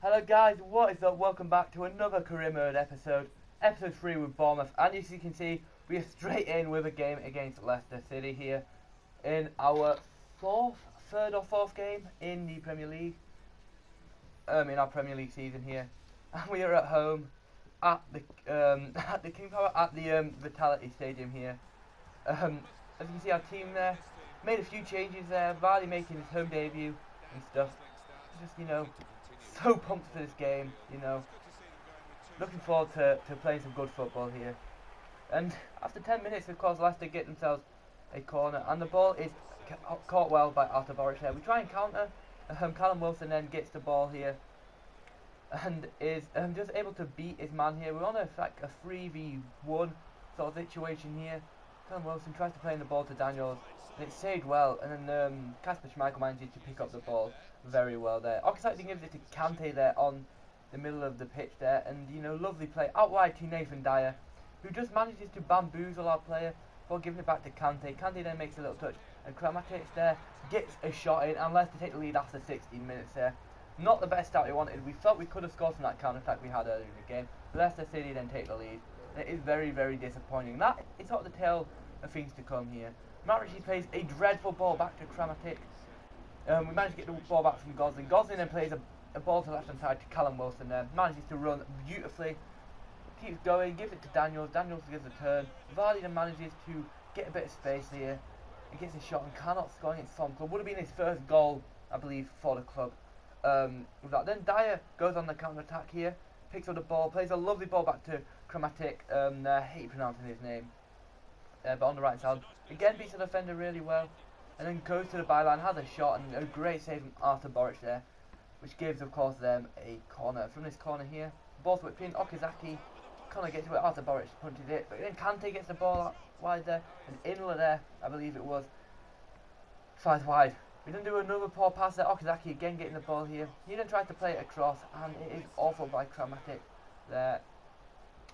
Hello guys, what is up? Welcome back to another career mode episode 3 with Bournemouth. And as you can see, we are straight in with a game against Leicester City here in our third or fourth game in the Premier League, in our Premier League season here. And we are at home at the King Power at the Vitality Stadium here. As you can see, our team there made a few changes there. Vardy making his home debut and stuff. Just so pumped for this game, looking forward to playing some good football here. And after 10 minutes, of course, Leicester get themselves a corner, and the ball is caught well by Bournemouth there. We try and counter. Callum Wilson then gets the ball here and is just able to beat his man here. We're on a 3v1 sort of situation here. Callum Wilson tries to play in the ball to Daniels, and it's saved well, and then Kasper Schmeichel manages to pick up the ball very well there. Oxlade gives it to Kante there on the middle of the pitch there, and lovely play out wide to Nathan Dyer, who just manages to bamboozle our player before giving it back to Kante. Kante then makes a little touch, and Kramaric there gets a shot in, and Leicester take the lead after 16 minutes there. Not the best start we wanted. We felt we could have scored from that counter-attack we had earlier in the game. Leicester City then take the lead, and it is very, very disappointing. That is sort of the tale of things to come here. Kramaric plays a dreadful ball back to Kramaric. We managed to get the ball back from Gosling. Gosling then plays a ball to the left hand side to Callum Wilson there. Manages to run beautifully. Keeps going, gives it to Daniels. Daniels gives a turn. Vardy then manages to get a bit of space here. He gets a shot and cannot score against Tom Club. Would have been his first goal, I believe, for the club. With that. Then Dyer goes on the counter attack here. Picks up the ball. Plays a lovely ball back to Kramaric. I hate pronouncing his name. But on the right side. Again beats the defender really well. And then goes to the byline, has a shot, and a great save from Bournemouth there, which gives, of course, them a corner. From this corner here, ball's whipped in. Okazaki kind of gets to it. Bournemouth punted it, but then Kante gets the ball out wide there, and Inler there, I believe it was, flies wide. We then do another poor pass there. Okazaki again getting the ball here. He then tries to play it across, and it is awful by Kramaric there.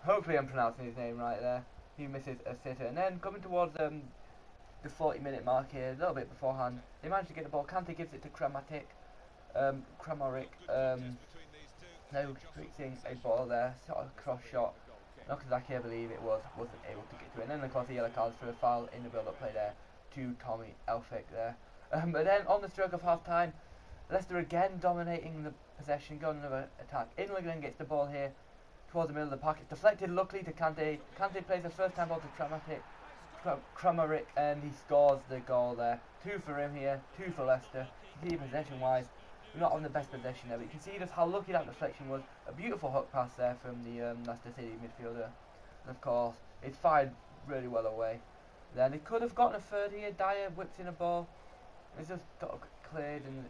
Hopefully I'm pronouncing his name right there. He misses a sitter, and then coming towards the 40-minute mark here, a little bit beforehand, they manage to get the ball. Kante gives it to Kramaric. Now fixing a ball there, sort of cross shot. Okazaki, I believe it was, wasn't able to get to it. And then of course the yellow cards for a foul in the build-up play there to Tommy Elphick there. But then on the stroke of half time, Leicester again dominating the possession, going another attack. Inler then gets the ball here towards the middle of the park. It's deflected luckily to Kante. Kante plays the first time ball to Kramaric, and he scores the goal there. 2 for him here, 2 for Leicester. You can see possession wise, we're not on the best possession there, but you can see just how lucky that deflection was. A beautiful hook pass there from the Leicester City midfielder, and of course it's fired really well away. Then they could have gotten a third here. Dyer whips in a ball, it's just got cleared and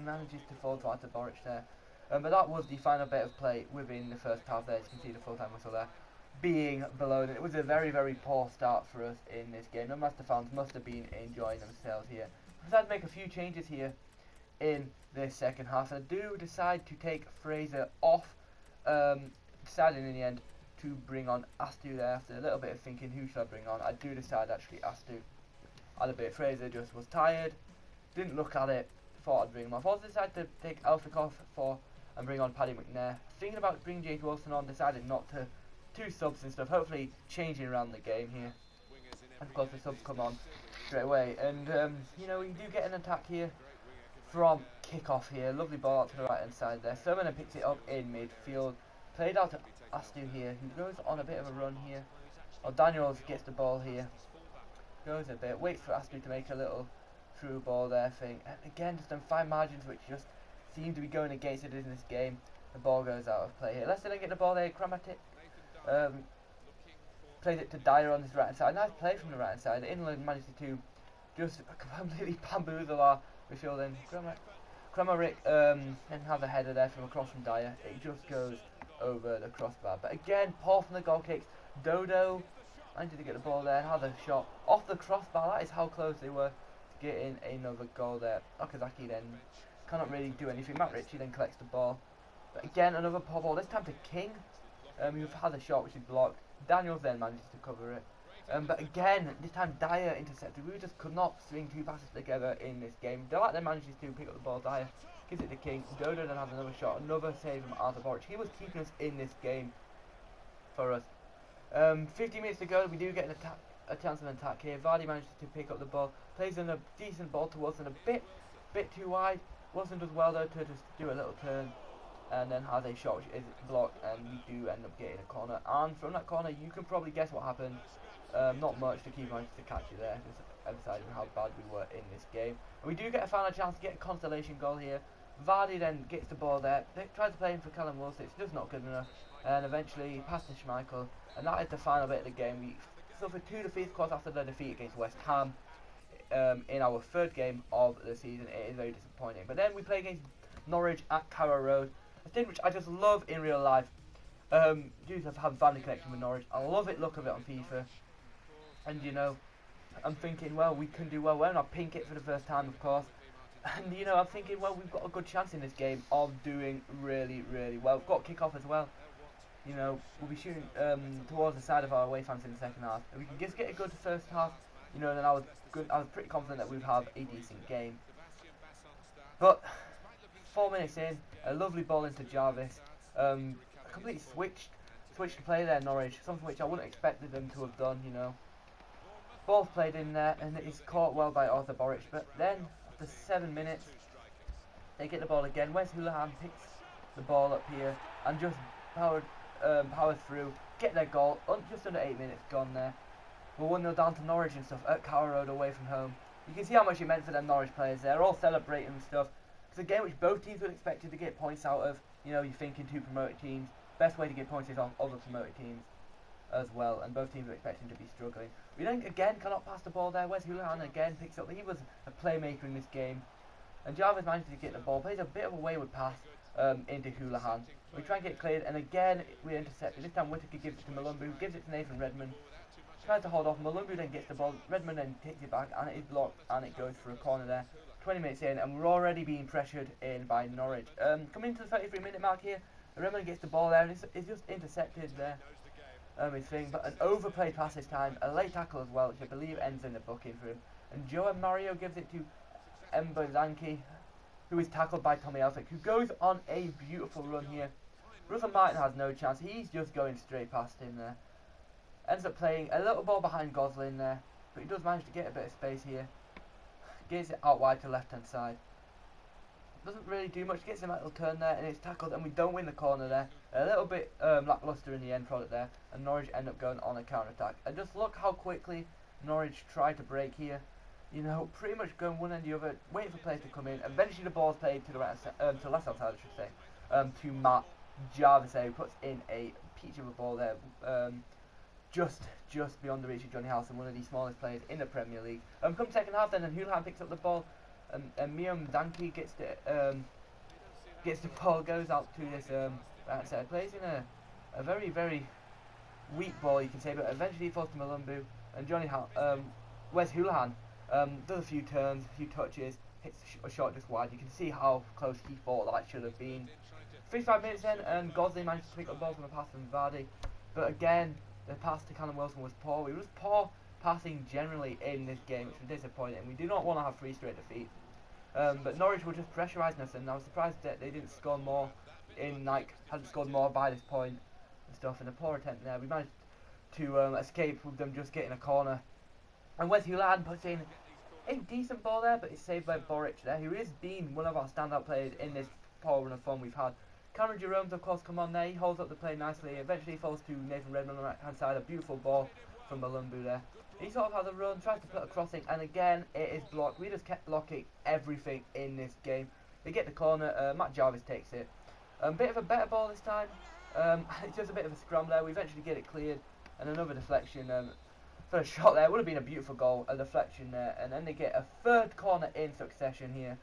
manages to fall to Bournemouth there. But that was the final bit of play within the first half there. As you can see the full-time whistle there being below, and it was a very, very poor start for us in this game. The Leicester fans must have been enjoying themselves here. I decided to make a few changes here in this second half, and I do decide to take Fraser off, deciding in the end to bring on Astu there. After a little bit of thinking, who should I bring on? I do decide actually Astu. I had a bit. Fraser just was tired, didn't look at it, thought I'd bring him off. I also decided to take Elphick off and bring on Paddy McNair. Thinking about bringing James Wilson on, decided not to. 2 subs and stuff, hopefully changing around the game here. And of course the subs come on straight away, and we do get an attack here from kick-off here. Lovely ball out to the right hand side there. Sermon picks it up in midfield, played out to Astu here, who goes on a bit of a run here. Daniels gets the ball here, goes a bit, waits for Astu to make a little through ball there thing, and again just them fine margins which just seem to be going against it in this game. The ball goes out of play here. Leicester then get the ball there. Kramaric plays it to Dyer on his right hand side. Nice play from the right hand side. Inland manages to just completely bamboozle our midfield. And Kramaric then has a header there from across from Dyer. It just goes over the crossbar. But again, poor from the goal kicks. Dodo manages to get the ball there. Has a shot off the crossbar. That is how close they were to getting another goal there. Okazaki then cannot really do anything. Matt Ritchie then collects the ball. But again, another poor ball. This time to King. Who had a shot which is blocked. Daniels then manages to cover it. But again, this time Dyer intercepted. We just could not string 2 passes together in this game. Delight then manages to pick up the ball. Dyer gives it to King. Dodo then has another shot, another save from Arthur Borich. He was keeping us in this game for us. 50 minutes to go, we do get a chance of an attack here. Vardy manages to pick up the ball, plays in a decent ball to Wilson, a bit too wide. Wilson does well though to just do a little turn, and then has a shot which is blocked, and we do end up getting a corner. And from that corner, you can probably guess what happened. Not much. The keeper managed to catch you there, just emphasising how bad we were in this game. And we do get a final chance to get a consolation goal here. Vardy then gets the ball there, tries to play in for Callum Wilson, it's just not good enough, and eventually passes to Schmeichel, and that is the final bit of the game. We suffered 2 defeats, of course, after the defeat against West Ham in our 3rd game of the season. It is very disappointing. But then we play against Norwich at Carrow Road, a thing which I just love in real life. Due to have family connection with Norwich, I love it, look of it on FIFA, and you know, I'm thinking, well, we can do well. We're not pink it for the first time, of course. And you know, I'm thinking, well, we've got a good chance in this game of doing really, really well. We've got kick off as well. You know, we'll be shooting towards the side of our away fans in the second half. If we can just get a good first half, you know, then I was pretty confident that we'd have a decent game. But 4 minutes in, a lovely ball into Jarvis. Completely switched to play there, Norwich. Something which I wouldn't have expected them to have done. You know, ball's played in there, and it's caught well by Arthur Borich. But then, after 7 minutes, they get the ball again. Wes Houlihan picks the ball up here and just powers through, get their goal. Just under 8 minutes gone there. We're 1-0 down to Norwich and stuff at Carrow Road away from home. You can see how much it meant for them Norwich players. They're all celebrating and stuff. It's a game which both teams would expect to get points out of. You know, you're thinking 2 promoted teams. Best way to get points is on other promoted teams as well, and both teams are expecting to be struggling. We then again cannot pass the ball there. Wes Houlihan again picks up. He was a playmaker in this game, and Jarvis manages to get the ball. Plays a bit of a wayward pass into Houlihan. We try and get it cleared, and again we intercept it. This time Whittaker gives it to Malumbu, who gives it to Nathan Redmond. Tries to hold off. Malumbu then gets the ball. Redmond then takes it back, and it is blocked, and it goes for a corner there. 20 minutes in, and we're already being pressured in by Norwich. Coming to the 33-minute mark here, Redmond gets the ball there, and it's just intercepted there. His thing, but an overplayed pass this time, a late tackle as well, which I believe ends in the booking for him. And Joe Mario gives it to Mbazanki, who is tackled by Tommy Elphick, who goes on a beautiful run here. Russell Martin has no chance. He's just going straight past him there. Ends up playing a little ball behind Gosling there, but he does manage to get a bit of space here. Gets it out wide to left hand side. Doesn't really do much. Gets him a little turn there, and it's tackled, and we don't win the corner there. A little bit lackluster in the end product there, and Norwich end up going on a counter attack. And just look how quickly Norwich tried to break here. You know, pretty much going one end the other, waiting for players to come in. Eventually, the ball's played to the right, to left hand side, I should say, to Matt Jarvis, who puts in a peach of a ball there, just beyond the reach of Johnny Howson, one of the smallest players in the Premier League. Come second half, then, and Houlihan picks up the ball. And Miam Danke gets the ball, goes out to this right side, plays in a very, very weak ball, you can say, but eventually he falls to Malumbu, and Wes Houlihan does a few turns, a few touches, hits a shot just wide. You can see how close he thought that should have been. 55 minutes in, and Gosling managed to pick up the ball from a pass from Vardy, but again, the pass to Callum Wilson was poor. We was poor passing generally in this game, which was disappointing. We do not want to have 3 straight defeats. But Norwich were just pressurising us, and I was surprised that they didn't score more hadn't scored more by this point and stuff. And a poor attempt there. We managed to escape with them just getting a corner. And Wes Houlihan puts in a decent ball there, but it's saved by Borich there, who has been one of our standout players in this poor run of form we've had. Cameron Jerome's of course come on there, he holds up the play nicely, eventually falls to Nathan Redmond on the right hand side, a beautiful ball from Malumbu there. He sort of has a run, tries to put a crossing, and again it is blocked. We just kept blocking everything in this game. They get the corner, Matt Jarvis takes it. Bit of a better ball this time, it's just a bit of a scrum there, we eventually get it cleared, and another deflection for a shot there. It would have been a beautiful goal, a deflection there, and then they get a 3rd corner in succession here.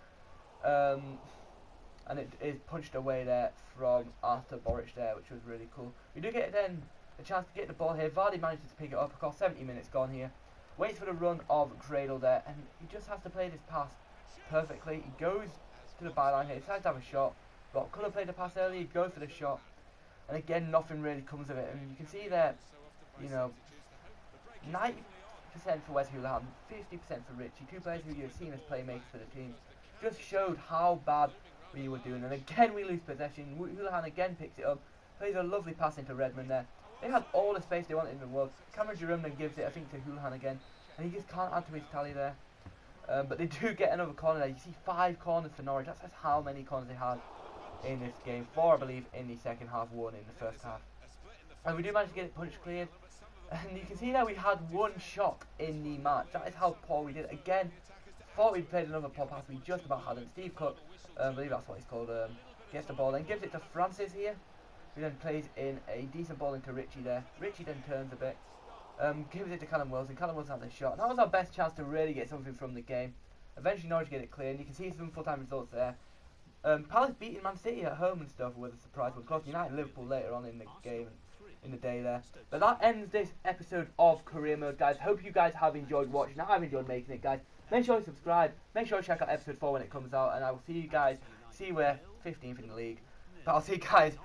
And it is punched away there from Arthur Borich there, which was really cool. We do get then a chance to get the ball here. Vardy manages to pick it up. Of course, 70 minutes gone here. Waits for the run of Cradle there, and he just has to play this pass perfectly. He goes to the byline here. He decides to have a shot, but could have played the pass earlier. He goes for the shot, and again, nothing really comes of it. And you can see there, you know, 90% for Wes Houlihan, 50% for Richie. 2 players who you've seen as playmakers for the team. Just showed how bad we were doing. And again we lose possession. Houlihan again picks it up, plays a lovely pass into Redmond there. They had all the space they wanted in the world. Cameron Jerome then gives it, I think, to Houlihan again, and he just can't add to his tally there. But they do get another corner there. You see 5 corners for Norwich. That's how many corners they had in this game. 4, I believe, in the second half, 1 in the first half. And we do manage to get it punch cleared. And you can see that we had 1 shot in the match. That is how poor we did. Again, thought we'd played another poor pass. We just about had it. Steve Cook, I believe that's what he's called, gets the ball then, gives it to Francis here. Who then plays in a decent ball into Richie there. Richie then turns a bit. Gives it to Callum Wilson. Callum Wilson has a shot. And that was our best chance to really get something from the game. Eventually Norwich get it clear, and you can see some full-time results there. Palace beating Man City at home and stuff was a surprise. Of course, United and Liverpool later on in the game, in the day there. But that ends this episode of Career Mode, guys. Hope you guys have enjoyed watching. I've enjoyed making it, guys. Make sure you subscribe. Make sure you check out episode 4 when it comes out. And I will see you guys. See you 15th in the league. But I'll see you guys.